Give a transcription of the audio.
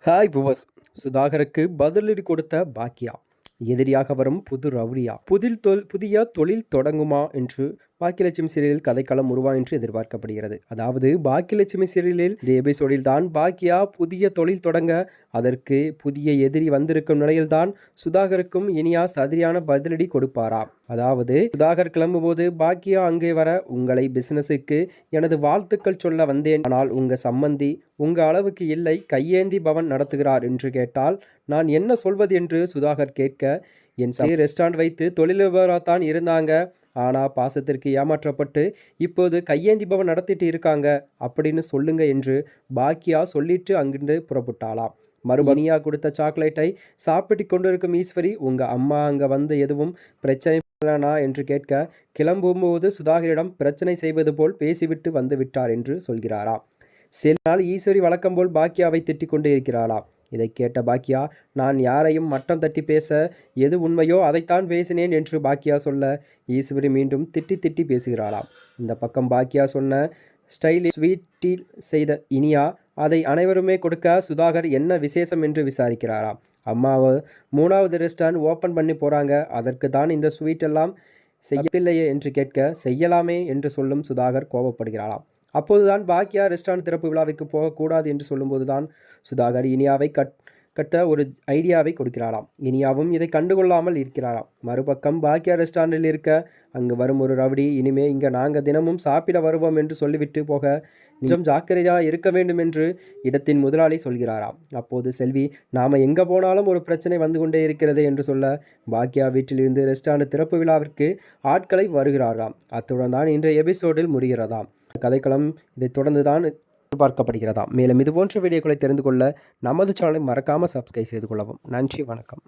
Hi புவஸ். சுதாகருக்கு பதிலடி கொடுத்த பாக்கியா. எதிரியாக வரும் புது ரவுடியா? புதிய தொழில் தொடங்குமா என்று பாக்கியலட்சுமி சீரியலில் கதைக்களம் உருவா என்று எதிர்பார்க்கப்படுகிறது. அதாவது பாக்கியலட்சுமி சீரியலில் எபிசோடில் தான் பாக்கியா புதிய தொழில் தொடங்க அதற்கு புதிய எதிரி வந்திருக்கும் நிலையில்தான் சுதாகருக்கும் இனியா சரியான பதிலடி கொடுப்பாரா? அதாவது சுதாகர் கிளம்பும்போது பாக்கியா அங்கே வர, உங்களை பிசினஸுக்கு எனது வாழ்த்துக்கள் சொல்ல வந்தேன், ஆனால் உங்க சம்மந்தி உங்க அளவுக்கு இல்லை, கையேந்தி பவன் நடத்துகிறார் என்று கேட்டால் நான் என்ன சொல்வது என்று சுதாகர் கேட்க, என் ரெஸ்டாரண்ட் வைத்து தொழிலதிபராகத்தான் இருந்தாங்க, ஆனால் பாசத்திற்கு ஏமாற்றப்பட்டு இப்போது கையேந்தி பவன் நடத்திட்டு இருக்காங்க அப்படின்னு சொல்லுங்க என்று பாக்கியா சொல்லிட்டு அங்கிருந்து புறப்பட்டாளாம். மறுபடியா கொடுத்த சாக்லேட்டை சாப்பிட்டு கொண்டிருக்கும் ஈஸ்வரி, உங்க அம்மா அங்கே வந்து எதுவும் பிரச்சனை என்று கேட்க, கிளம்பும்போது சுதாகரிடம் பிரச்சனை செய்வது போல் பேசிவிட்டு வந்து விட்டார் என்று சொல்கிறாராம். சில நாள் ஈஸ்வரி வழக்கம் போல் பாக்கியாவை திட்டிக் கொண்டே இருக்கிறாளாம். இதை கேட்ட பாக்கியா, நான் யாரையும் மட்டம் தட்டி பேச, எது உண்மையோ அதைத்தான் பேசினேன் என்று பாக்கியா சொல்ல, ஈஸ்வரி மீண்டும் திட்டி திட்டி பேசுகிறாளாம். இந்த பக்கம் பாக்கியா சொன்ன ஸ்டைலில் ஸ்வீட்டில் செய்த இனியா அதை அனைவருமே கொடுக்க, சுதாகர் என்ன விசேஷம் என்று விசாரிக்கிறாராம். அம்மாவை 3வது ரெஸ்டாரண்ட் ஓப்பன் பண்ணி போகிறாங்க, அதற்கு தான் இந்த ஸ்வீட் எல்லாம் செய்யவில்லையே என்று கேட்க, செய்யலாமே என்று சொல்லும் சுதாகர் கோபப்படுகிறாளாம். அப்போதுதான் பாக்கியா ரெஸ்டாரண்ட் திறப்பு விழாவிற்கு போகக்கூடாது என்று சொல்லும்போது தான் சுதாகர் இனியாவை கட்ட ஒரு ஐடியாவை கொடுக்கிறாராம். இனியாவும் இதை கண்டுகொள்ளாமல் இருக்கிறாராம். மறுபக்கம் பாக்கியா ரெஸ்டாரண்டில் இருக்க, அங்கு வரும் ஒரு ரவுடி, இனிமே இங்கே நாங்கள் தினமும் சாப்பிட வருவோம் என்று சொல்லிவிட்டு போக, நிஜம் ஜாக்கிரதையாக இருக்க வேண்டும் என்று இடத்தின் முதலாளி சொல்கிறாராம். அப்போது செல்வி, நாம் எங்கே போனாலும் ஒரு பிரச்சனை வந்து கொண்டே இருக்கிறது என்று சொல்ல, பாக்கியா வீட்டிலிருந்து ரெஸ்டாரண்ட் திறப்பு விழாவிற்கு ஆட்களை வருகிறாராம். அத்துடன் தான் இன்றைய எபிசோடில் முடிகிறதாம் கதைக்களம். இதை தொடர்ந்து தான் எதிர்பார்க்கப்படுகிறதாம். மேலும் இதுபோன்ற வீடியோக்களை தெரிந்து கொள்ள நமது சேனலை மறக்காமல் சப்ஸ்கிரைப் செய்து கொள்ளவும். நன்றி, வணக்கம்.